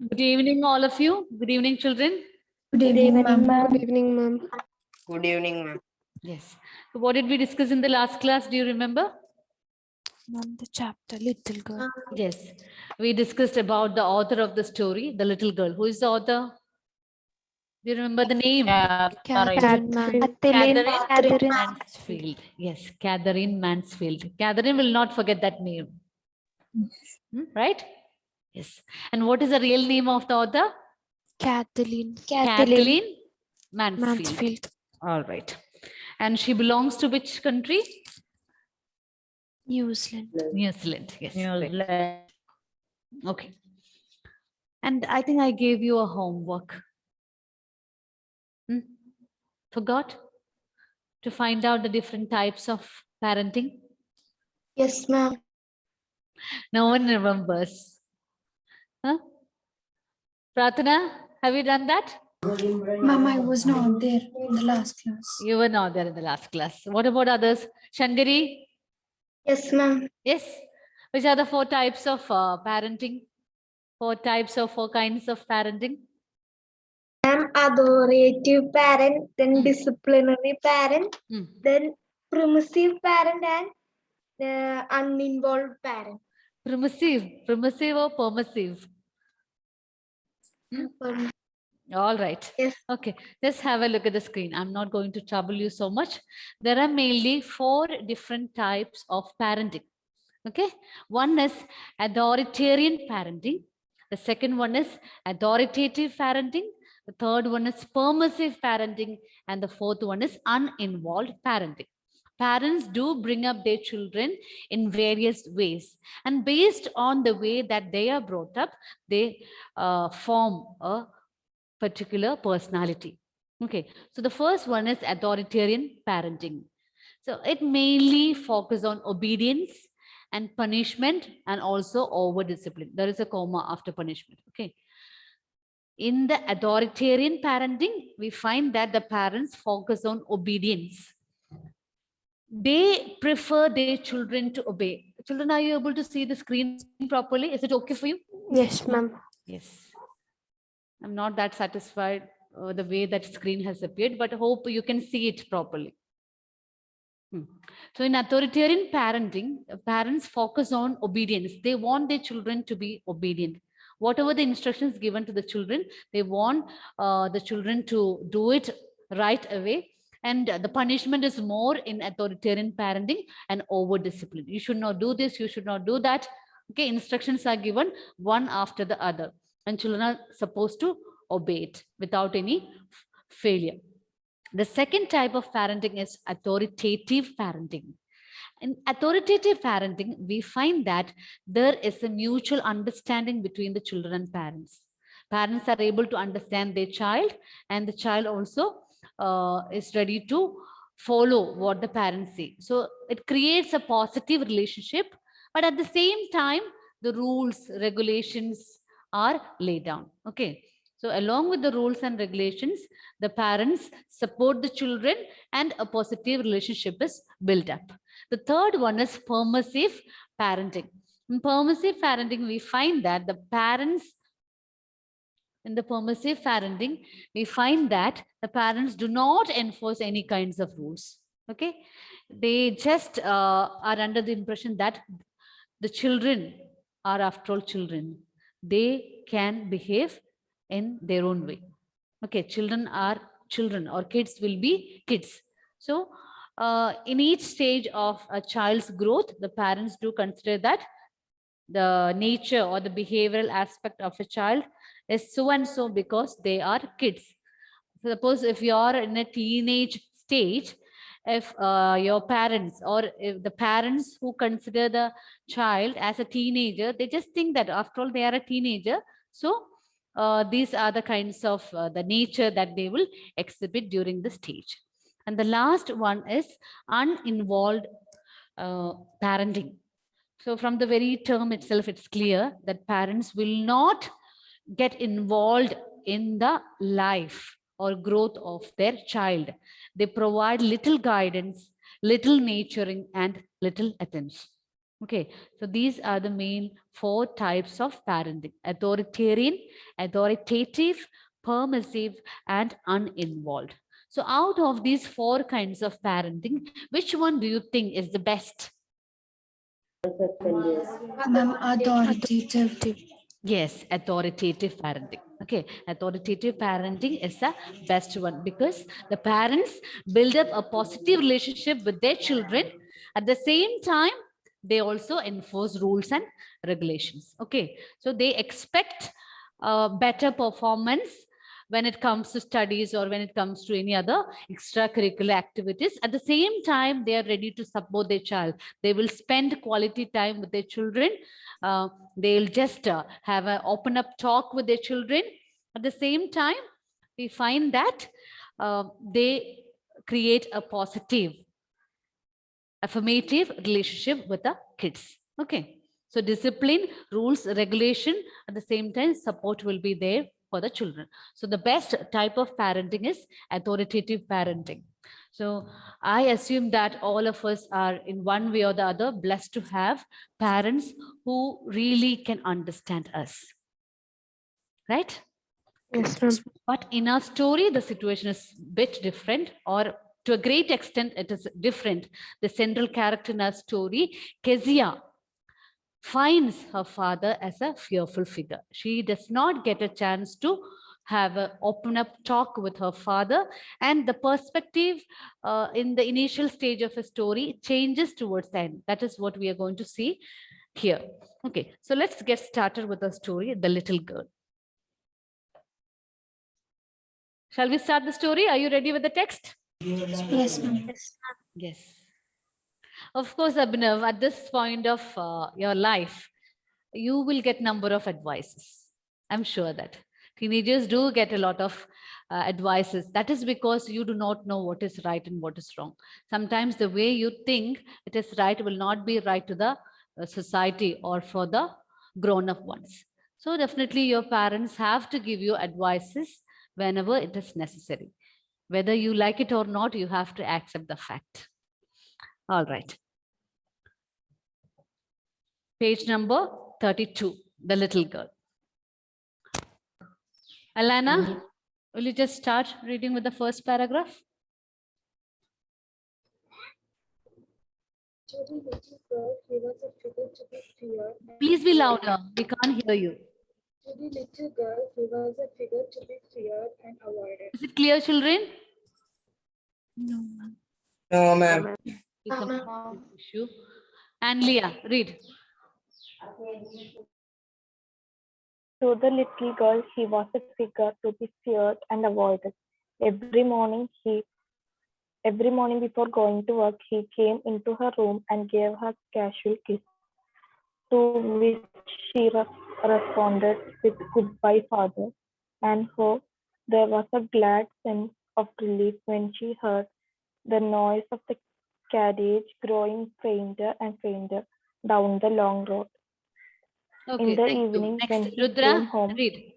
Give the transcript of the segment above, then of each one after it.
Good evening, all of you. Good evening, children. Good evening, ma'am. Good evening, ma'am. Good evening, ma'am. Yes. So what did we discuss in the last class? Do you remember? Ma'am, the chapter Little Girl. Yes. We discussed about the author of the story, the little girl. Who is the author? Do you remember the name? Catherine, ma'am. Catherine Mansfield. Yes, Catherine Mansfield. Catherine will not forget that name. Right? Yes. And what is the real name of the author? Kathleen Kathleen Mansfield. Mansfield. All right. And she belongs to which country? New Zealand. New Zealand. Yes. Great. Okay. And I think I gave you a homework. Forgot to find out the different types of parenting? Yes, ma'am. No one remembers. Huh? Pratana, have you done that? Ma'am, I was not there in the last class. You were not there in the last class. What about others? Shangari? Yes, ma'am. Yes. Which are the four types of parenting? Four kinds of parenting? Ma'am, authoritative parent, then disciplinary parent, then permissive parent and uninvolved parent. Permissive or permissive? All right. Yes. Okay, let's have a look at the screen. I'm not going to trouble you so much. There are mainly four different types of parenting. Okay, one is authoritarian parenting. The second one is authoritative parenting. The third one is permissive parenting. And the fourth one is uninvolved parenting. Parents do bring up their children in various ways. And based on the way that they are brought up, they form a particular personality. Okay, so the first one is authoritarian parenting. So it mainly focuses on obedience and punishment and also over discipline. There is a comma after punishment. Okay. In the authoritarian parenting, we find that the parents focus on obedience. They prefer their children to obey. Children, are you able to see the screen properly? Is it okay for you? Yes, ma'am. Yes. I'm not that satisfied the way that screen has appeared, but hope you can see it properly. So in authoritarian parenting, parents focus on obedience. They want their children to be obedient. Whatever the instructions given to the children, they want the children to do it right away. And the punishment is more in authoritarian parenting and over discipline. You should not do this, you should not do that. Okay, instructions are given one after the other, and children are supposed to obey it without any failure. The second type of parenting is authoritative parenting. In authoritative parenting, we find that there is a mutual understanding between the children and parents. Parents are able to understand their child, and the child also is ready to follow what the parents say. So it creates a positive relationship, but at the same time, the rules, regulations are laid down. Okay. So along with the rules and regulations, the parents support the children and a positive relationship is built up. The third one is permissive parenting. In permissive parenting, we find that the parents, in the permissive parenting, we find that the parents do not enforce any kinds of rules. Okay. They just are under the impression that the children are after all children. They can behave in their own way. Okay, children are children or kids will be kids. So in each stage of a child's growth, the parents do consider that the nature or the behavioral aspect of a child is so and so because they are kids. Suppose if you are in a teenage stage, if your parents or if the parents who consider the child as a teenager, they just think that after all they are a teenager. So these are the kinds of the nature that they will exhibit during the stage. And the last one is uninvolved parenting. So from the very term itself, it's clear that parents will not get involved in the life or growth of their child. They provide little guidance, little nurturing, and little attention. Okay, so these are the main 4 types of parenting: authoritarian, authoritative, permissive, and uninvolved. So, out of these 4 kinds of parenting, which one do you think is the best? Ma'am, authoritative. Yes, authoritative parenting. Okay, authoritative parenting is the best one because the parents build up a positive relationship with their children. At the same time, they also enforce rules and regulations. Okay, so they expect better performance when it comes to studies or when it comes to any other extracurricular activities. At the same time, they are ready to support their child. They will spend quality time with their children. They'll just have an open up talk with their children. At the same time, we find that they create a positive, affirmative relationship with the kids. Okay. So discipline, rules, regulation, at the same time, support will be there for the children. So the best type of parenting is authoritative parenting. So I assume that all of us are in one way or the other blessed to have parents who really can understand us. Right? Yes, ma'am. But in our story, the situation is a bit different, or to a great extent, it is different. The central character in our story, Kezia, finds her father as a fearful figure. She does not get a chance to have an open up talk with her father, and the perspective in the initial stage of a story changes towards the end. That is what we are going to see here. Okay, so let's get started with the story, The Little Girl. Shall we start the story? Are you ready with the text? Yes, ma'am. Yes. Of course, Abhinav, at this point of your life, you will get number of advices. I'm sure that teenagers do get a lot of advices. That is because you do not know what is right and what is wrong. Sometimes the way you think it is right will not be right to the society or for the grown-up ones. So definitely your parents have to give you advices whenever it is necessary. Whether you like it or not, you have to accept the fact. All right. Page number 32, The Little Girl. Alana, will you just start reading with the first paragraph? To the little girl, he was a figure to be feared. Please be louder. We can't hear you. To the little girl, he was a figure to be feared and avoided. Is it clear, children? No, ma'am. No, ma'am. Some issue. And Leah, read. To the little girl, he was a figure to be feared and avoided. Every morning before going to work, he came into her room and gave her a casual kiss, to which she responded with "Goodbye, father." And oh, there was a glad sense of relief when she heard the noise of the carriage growing fainter and fainter down the long road. Okay, In the thank you. evening, when Next, he Rudra, came home, read.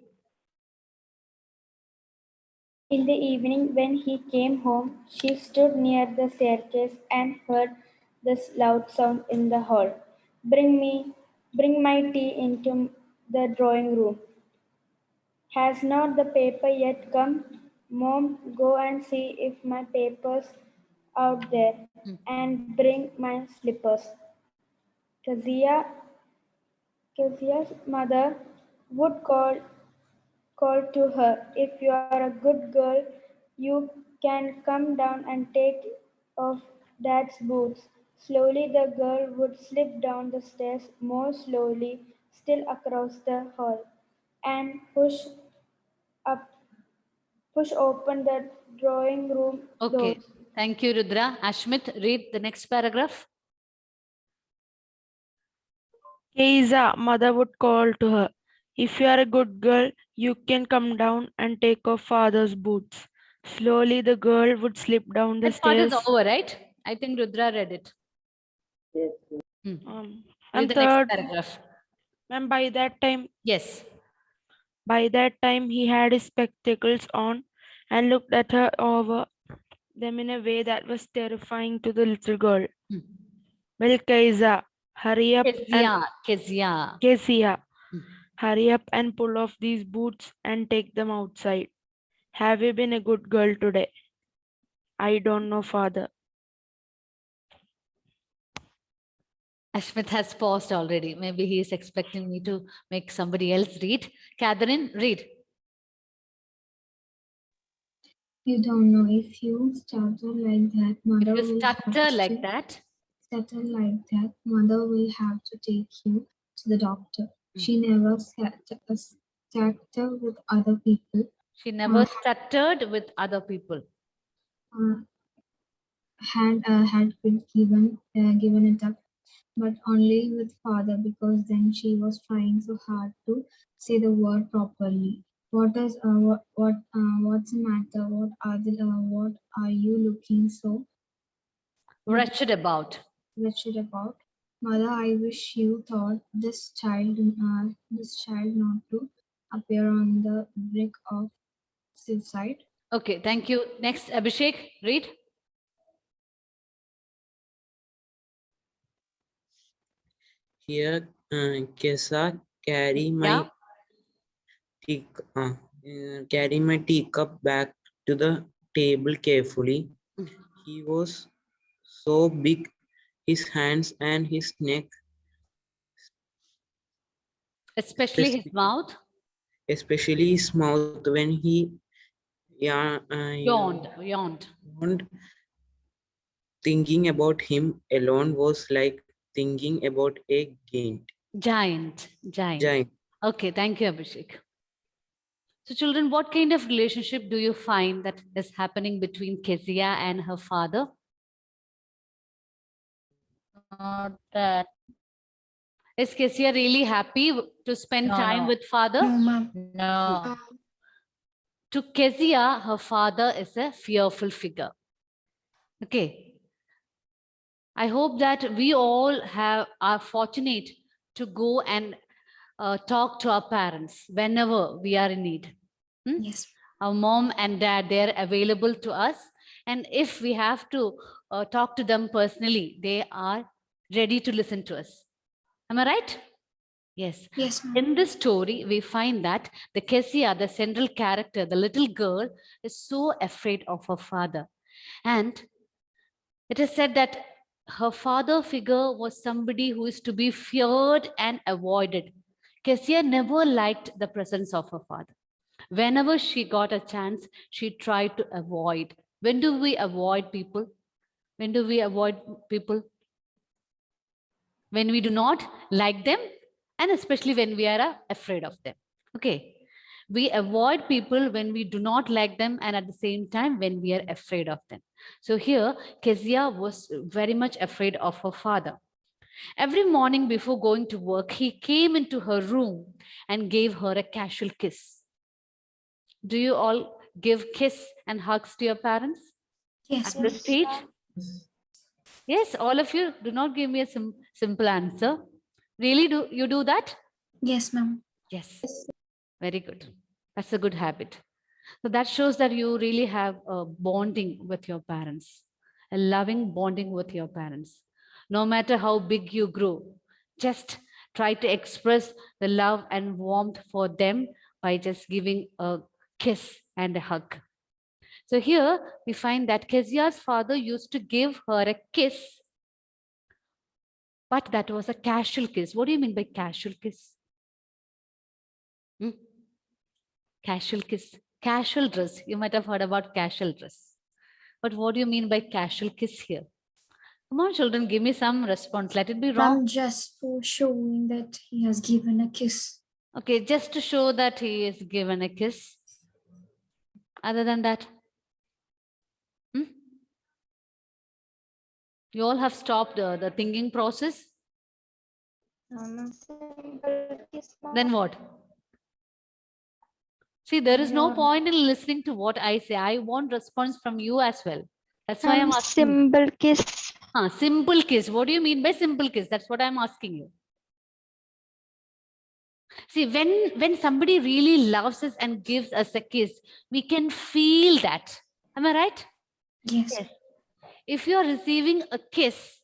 In the evening, when he came home, she stood near the staircase and heard this loud sound in the hall. Bring my tea into the drawing room. Has not the paper yet come? Mom, go and see if my paper's out there, and bring my slippers. Kezia, Kezia's mother would call to her, "If you are a good girl, you can come down and take off Dad's boots." Slowly the girl would slip down the stairs, more slowly still across the hall, and up, push open the drawing room Okay, doors. thank you, Rudra. Ashmit, read the next paragraph. Keiza, mother would call to her. If you are a good girl, you can come down and take off father's boots. Slowly the girl would slip down the That part is stairs. over, right? I think Rudra read it. Yes. Hmm. And Read the third, next paragraph. ma'am, Yes. by that time he had his spectacles on and looked at her over them in a way that was terrifying to the little girl. Hmm. Well, Keiza, Hurry up and Kezia. Kezia, Mm. hurry up and pull off these boots and take them outside. Have you been a good girl today? I don't know, father. Ashmit has paused already. Maybe he is expecting me to make somebody else read. Catherine, read. You don't know if you stutter like that, mother If you will have stutter like to that, stutter like that, mother will have to take you to the doctor. She never stutter with other people. she never stuttered with other people. Had been given it up, but only with father, because then she was trying so hard to say the word properly. What's the matter? What are you looking so Wretched about. wretched about? Mother, I wish you thought this child not to appear on the brink of suicide. Okay, thank you. Next, Abhishek, read. Here, Kesa, carry my Yeah. carry my teacup back to the table carefully. He was so big, his hands and his neck, Especially his mouth. especially his mouth when he Yawned. yawned. Thinking about him alone was like thinking about a Giant. giant. Okay, thank you, Abhishek. So children, what kind of relationship do you find that is happening between Kezia and her father? Not that. Is Kezia really happy to spend No, time no. with father? No, ma'am. No. To Kezia, her father is a fearful figure. Okay. I hope that we all are fortunate to go and talk to our parents whenever we are in need. Yes. Our mom and dad, they're available to us. And if we have to talk to them personally, they are ready to listen to us. Am I right? Yes. Yes, ma'am. In this story, we find that the Kezia, the central character, the little girl, is so afraid of her father. And it is said that her father figure was somebody who is to be feared and avoided. Kezia never liked the presence of her father. Whenever she got a chance, she tried to avoid. When do we avoid people? When do we avoid people? When we do not like them, and especially when we are afraid of them. Okay. We avoid people when we do not like them, and at the same time when we are afraid of them. So here, Kezia was very much afraid of her father. Every morning before going to work, he came into her room and gave her a casual kiss. Do you all give kiss and hugs to your parents Yes, at this stage? Yes, all of you. Do not give me a simple answer. Really, do you do that? yes, ma'am. Yes. Very good. That's a good habit. So that shows that you really have a bonding with your parents, a loving bonding with your parents. No matter how big you grow, just try to express the love and warmth for them by just giving a kiss and a hug. So here we find that Kezia's father used to give her a kiss, but that was a casual kiss. What do you mean by casual kiss? Casual kiss, casual dress. You might have heard about casual dress. But what do you mean by casual kiss here? Come on, children, give me some response. Let it be wrong. Ma'am, just for showing that he has given a kiss. Okay, just to show that he is given a kiss. Other than that, you all have stopped the thinking process. Then what? See, there is no point in listening to what I say. I want response from you as well. That's why I'm asking. Simple kiss. Simple kiss. What do you mean by simple kiss? That's what I'm asking you. See, when somebody really loves us and gives us a kiss, we can feel that. Am I right? Yes. If you are receiving a kiss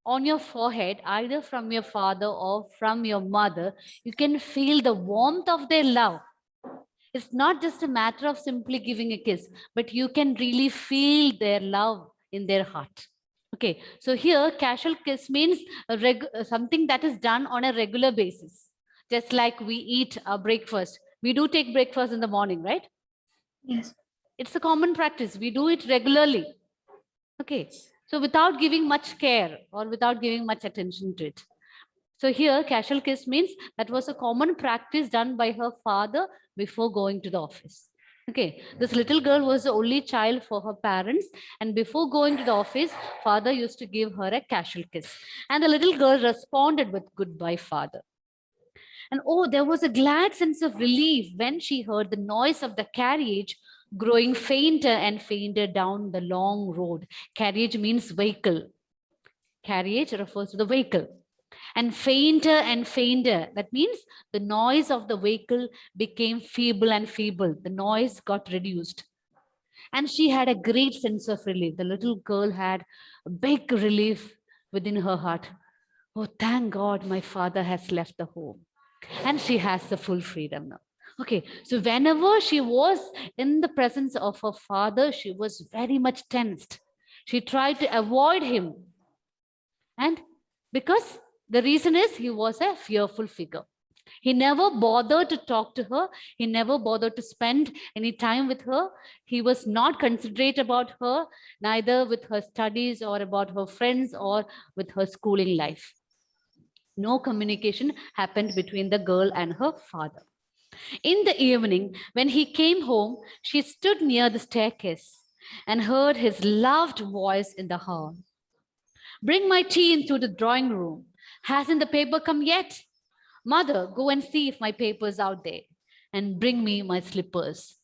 on your forehead, either from your father or from your mother, you can feel the warmth of their love. It's not just a matter of simply giving a kiss, but you can really feel their love in their heart. Okay, so here casual kiss means something that is done on a regular basis. Just like we eat our breakfast. We do take breakfast in the morning, right? Yes. It's a common practice. We do it regularly. Okay, so without giving much care or without giving much attention to it. So here, casual kiss means that was a common practice done by her father before going to the office. Okay, this little girl was the only child for her parents, and before going to the office, father used to give her a casual kiss. And the little girl responded with goodbye, father. And oh, there was a glad sense of relief when she heard the noise of the carriage growing fainter and fainter down the long road. Carriage means vehicle. Carriage refers to the vehicle. And fainter, that means the noise of the vehicle became feeble and feeble. The noise got reduced. And she had a great sense of relief. The little girl had a big relief within her heart. Oh, thank God my father has left the home. And she has the full freedom now. Okay, so whenever she was in the presence of her father, she was very much tensed. She tried to avoid him. And because the reason is he was a fearful figure. He never bothered to talk to her. He never bothered to spend any time with her. He was not considerate about her, neither with her studies or about her friends or with her schooling life. No communication happened between the girl and her father. In the evening, when he came home, she stood near the staircase and heard his loved voice in the hall. Bring my tea into the drawing room. Hasn't the paper come yet? Mother, go and see if my paper's out there and bring me my slippers.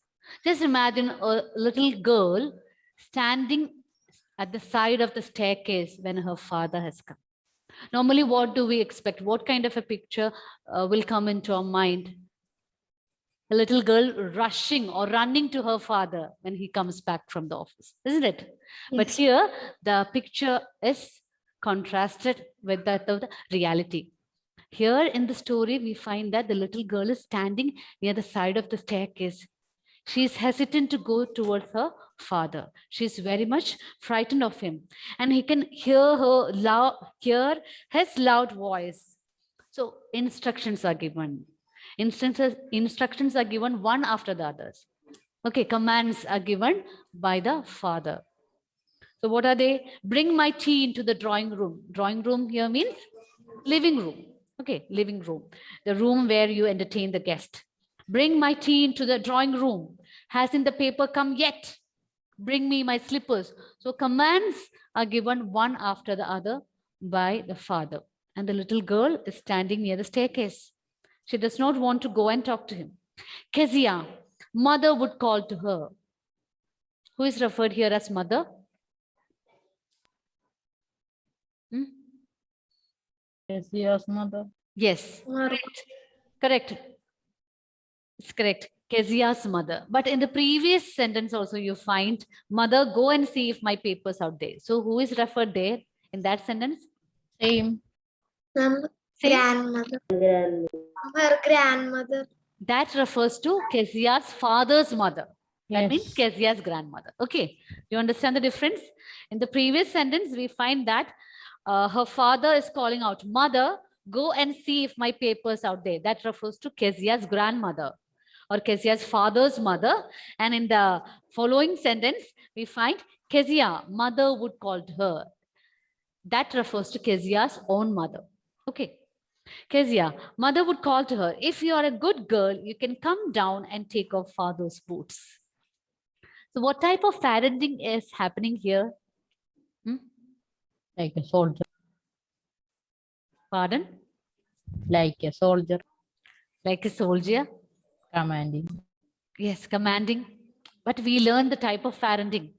Just imagine a little girl standing at the side of the staircase when her father has come. Normally, what do we expect? What kind of a picture will come into our mind? A little girl rushing or running to her father when he comes back from the office, isn't it? But Yes. here, the picture is contrasted with that of the reality. Here in the story, we find that the little girl is standing near the side of the staircase. She is hesitant to go towards her father. She is very much frightened of him. And he can hear his loud voice. So instructions are given. Instructions are given one after the others. Okay, commands are given by the father. So what are they? Bring my tea into the drawing room. Drawing room here means living room. Okay, living room. The room where you entertain the guest. Bring my tea into the drawing room. Hasn't the paper come yet? Bring me my slippers. So commands are given one after the other by the father. And the little girl is standing near the staircase. She does not want to go and talk to him. Kezia, mother would call to her. Who is referred here as mother? Kezia's mother. Yes, correct. It's correct. Kezia's mother. But in the previous sentence also you find, mother, go and see if my paper's out there. So who is referred there in that sentence? Same. Same. Grandmother. Her grandmother. That refers to Kezia's father's mother. That means Yes. Kezia's grandmother. Okay. You understand the difference? In the previous sentence, we find that her father is calling out, mother, go and see if my paper's out there. That refers to Kezia's grandmother or Kezia's father's mother. And in the following sentence, we find Kezia, mother would call to her. That refers to Kezia's own mother. Okay. Kezia, mother would call to her, if you are a good girl, you can come down and take off father's boots. So what type of parenting is happening here? Like a soldier. Pardon? Like a soldier. Like a soldier? Commanding. Yes, commanding. But we learn the type of parenting.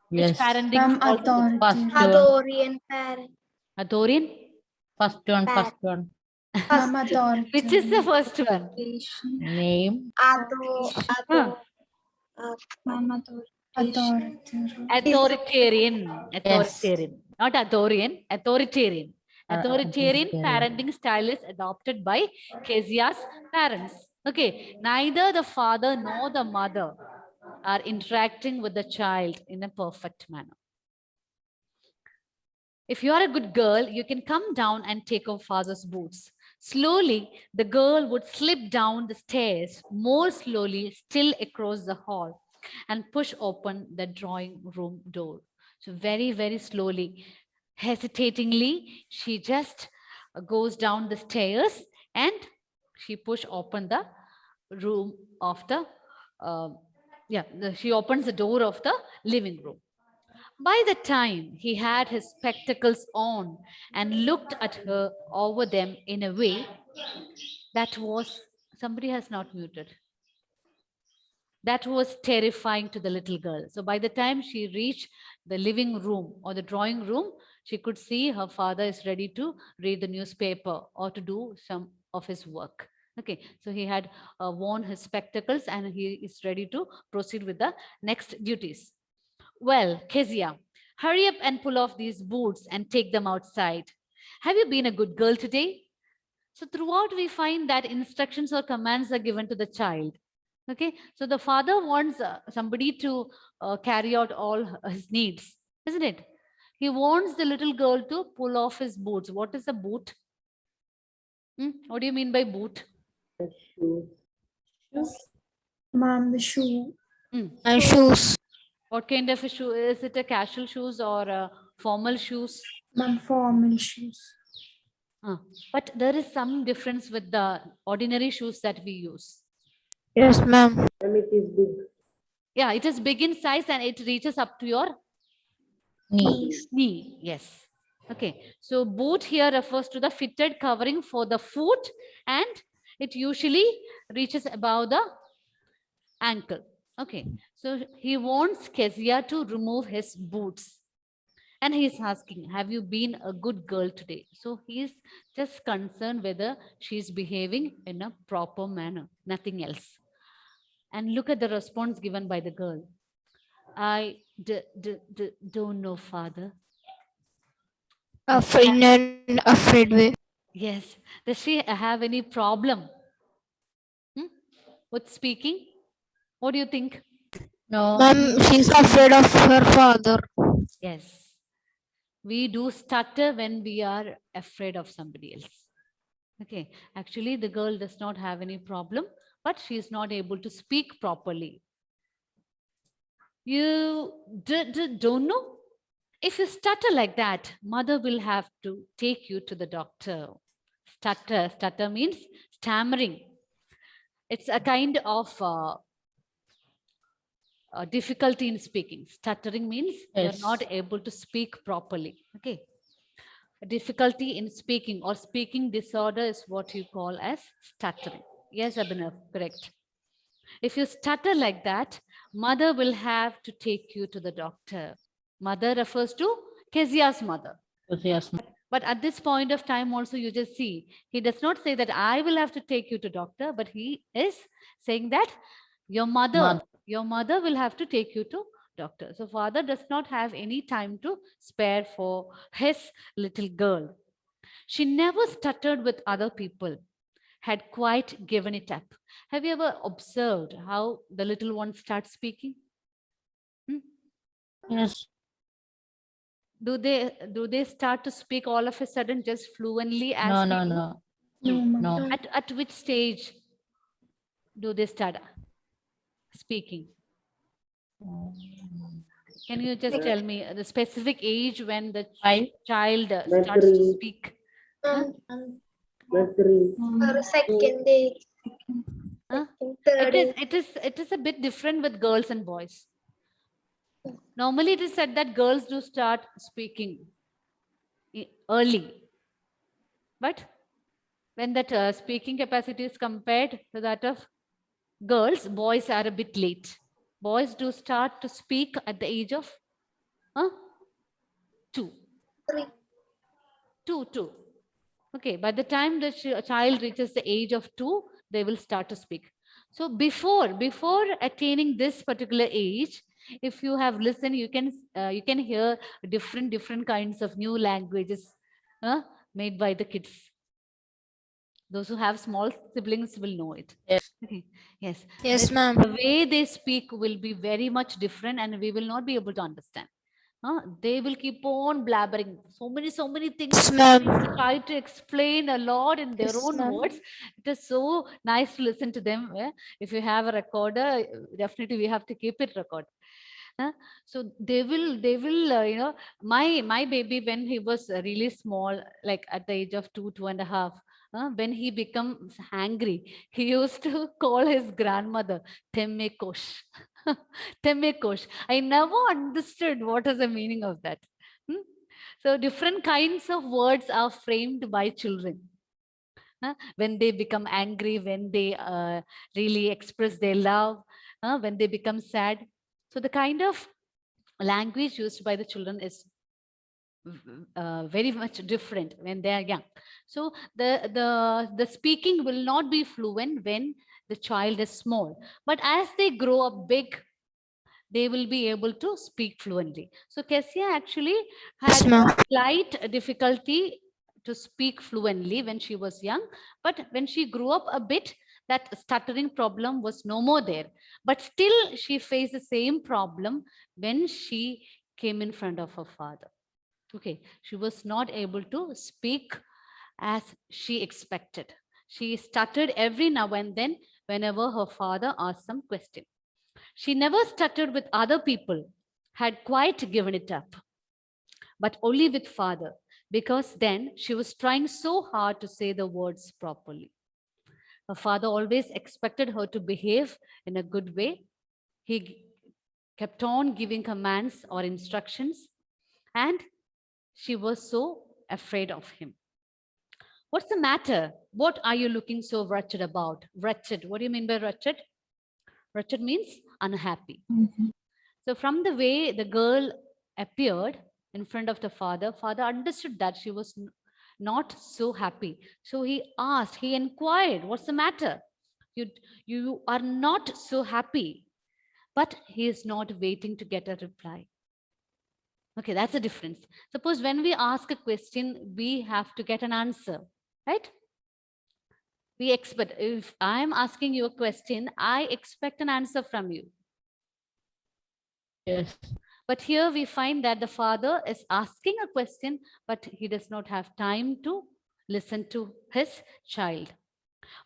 Which Yes. parenting? falls into- First one. Adorian parent. Authorian? First one. Parent. First one. Which is the first one? Name. Authoritarian. Yes. Authoritarian. not authoritarian, authoritarian. Authoritarian authoritarian. parenting style is adopted by Kezia's parents. Okay, neither the father nor the mother are interacting with the child in a perfect manner. If you are a good girl, you can come down and take off father's boots. Slowly, the girl would slip down the stairs, more slowly, still across the hall, and push open the drawing room door. So, very, very slowly, hesitatingly, she just goes down the stairs and she push open the room of the, she opens the door of the living room. By the time he had his spectacles on and looked at her over them in a way that was, somebody has not muted, that was terrifying to the little girl. So by the time she reached the living room or the drawing room, she could see her father is ready to read the newspaper or to do some of his work. Okay, so he had worn his spectacles and he is ready to proceed with the next duties. Well, Kezia, hurry up and pull off these boots and take them outside. Have you been a good girl today? So throughout we find that instructions or commands are given to the child. Okay, so the father wants somebody to carry out all his needs, isn't it? He wants the little girl to pull off his boots. What is a boot? What do you mean by boot? Ma'am, the shoe. Shoes. What kind of a shoe? Is it a casual shoes or formal shoes? Ma'am, formal shoes. But there is some difference with the ordinary shoes that we use. Yes, ma'am. Yeah, it is big in size and it reaches up to your knee. Yes. Okay. So boot here refers to the fitted covering for the foot and it usually reaches above the ankle. Okay. So he wants Kezia to remove his boots. And he's asking, have you been a good girl today? So he's just concerned whether she's behaving in a proper manner, nothing else. And look at the response given by the girl. I don't know, father. Afraid way. Yes. Does she have any problem with speaking? What do you think? No. Ma'am, she's afraid of her father. Yes. We do stutter when we are afraid of somebody else. Okay. Actually, the girl does not have any problem, but she is not able to speak properly. You don't know? If you stutter like that, mother will have to take you to the doctor. Stutter means stammering. It's a kind of difficulty in speaking. Stuttering means you're not able to speak properly. Okay. A difficulty in speaking or speaking disorder is what you call as stuttering. Yes, Abhinav, correct. If you stutter like that, mother will have to take you to the doctor. Mother refers to Kezia's mother. But at this point of time also you just see, he does not say that I will have to take you to doctor, but he is saying that your mother will have to take you to doctor. So father does not have any time to spare for his little girl. She never stuttered with other people, had quite given it up. Have you ever observed how the little one starts speaking? Yes. Do they start to speak all of a sudden just fluently as No. No. At which stage do they start speaking? Can you just tell me the specific age when the child starts to speak? Second day. It is a bit different with girls and boys. Normally it is said that girls do start speaking early. But when that speaking capacity is compared to that of girls, boys are a bit late. Boys do start to speak at the age of 2. 2. Okay, by the time the child reaches the age of 2, they will start to speak. So before attaining this particular age, If you have listened, you can hear different kinds of new languages made by the kids. Those who have small siblings will know it. Yes. Okay. Yes. Yes, ma'am. The way they speak will be very much different, and we will not be able to understand. They will keep on blabbering so many things. Yes, They ma'am. try to explain a lot in their Yes, own ma'am. words. It is so nice to listen to them. If you have a recorder, definitely we have to keep it record. So they will my baby, when he was really small, like at the age of 2.5, when he becomes angry, he used to call his grandmother Temmekosh. Temmekosh. I never understood what is the meaning of that. Hmm? So different kinds of words are framed by children. When they become angry, when they really express their love, when they become sad. So the kind of language used by the children is very much different when they are young. So the speaking will not be fluent when the child is small, but as they grow up big, they will be able to speak fluently. So Kessia actually Yes, had ma'am. a slight difficulty to speak fluently when she was young, but when she grew up a bit, that stuttering problem was no more there. But still, she faced the same problem when she came in front of her father. Okay, she was not able to speak as she expected. She stuttered every now and then whenever her father asked some question. She never stuttered with other people, had quite given it up, but only with father, because then she was trying so hard to say the words properly. Her father always expected her to behave in a good way. He kept on giving commands or instructions, and she was so afraid of him. What's the matter? What are you looking so wretched about? Wretched. What do you mean by wretched? Wretched means unhappy. Mhm. So from the way the girl appeared in front of the father, father understood that she was not so happy. So he asked, he inquired, what's the matter? You, you are not so happy. But he is not waiting to get a reply. Okay, that's the difference. Suppose when we ask a question, we have to get an answer, right? We expect, if I'm asking you a question, I expect an answer from you. Yes. But here we find that the father is asking a question, but he does not have time to listen to his child.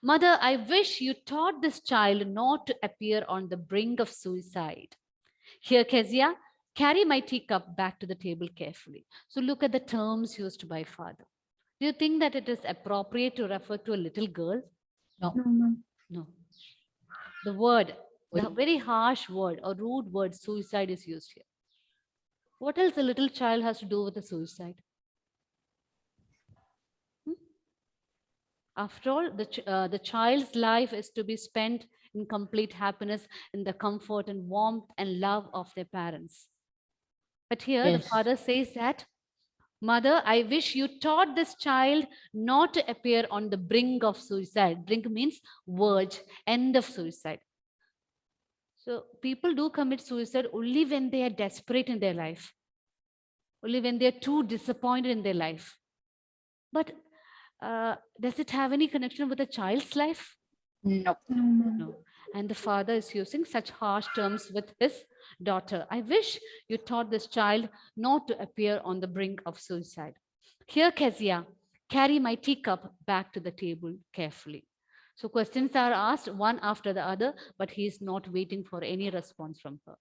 Mother, I wish you taught this child not to appear on the brink of suicide. Here, Kezia, carry my teacup back to the table carefully. So look at the terms used by father. Do you think that it is appropriate to refer to a little girl? No. No, ma'am. No. The word, the very harsh word or rude word suicide is used here. What else a little child has to do with the suicide? Hmm? After all, the child's life is to be spent in complete happiness, in the comfort and warmth and love of their parents. But here the Yes. father says that, Mother, I wish you taught this child not to appear on the brink of suicide. Brink means verge, end of suicide. So people do commit suicide only when they are desperate in their life, only when they are too disappointed in their life. But does it have any connection with a child's life? No. No, ma'am. No. And the father is using such harsh terms with his daughter. I wish you taught this child not to appear on the brink of suicide. Here, Kezia, carry my teacup back to the table carefully. So questions are asked one after the other, but he is not waiting for any response from her.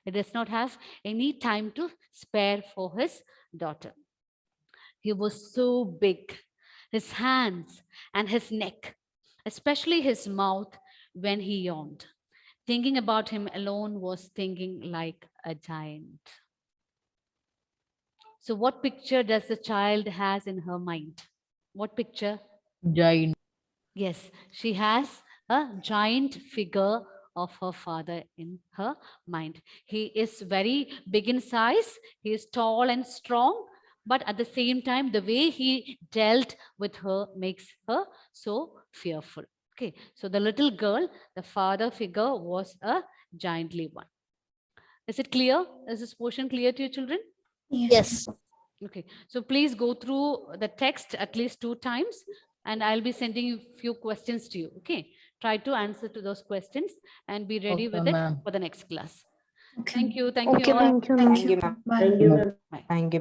He does not have any time to spare for his daughter. He was so big, his hands and his neck, especially his mouth when he yawned. Thinking about him alone was thinking like a giant. So what picture does the child has in her mind? What picture? Giant. Yes, she has a giant figure of her father in her mind. He is very big in size, he is tall and strong, but at the same time, the way he dealt with her makes her so fearful. Okay, so the little girl, the father figure was a giantly one. Is it clear? Is this portion clear to your children? Yes. Okay, so please go through the text at least 2 times, and I'll be sending you few questions to you. Okay, try to answer to those questions and be ready Okay, with it ma'am. for the next class. Okay. Thank you. Thank Okay, you all. thank you, ma'am. Thank you. Bye. Bye. Thank you.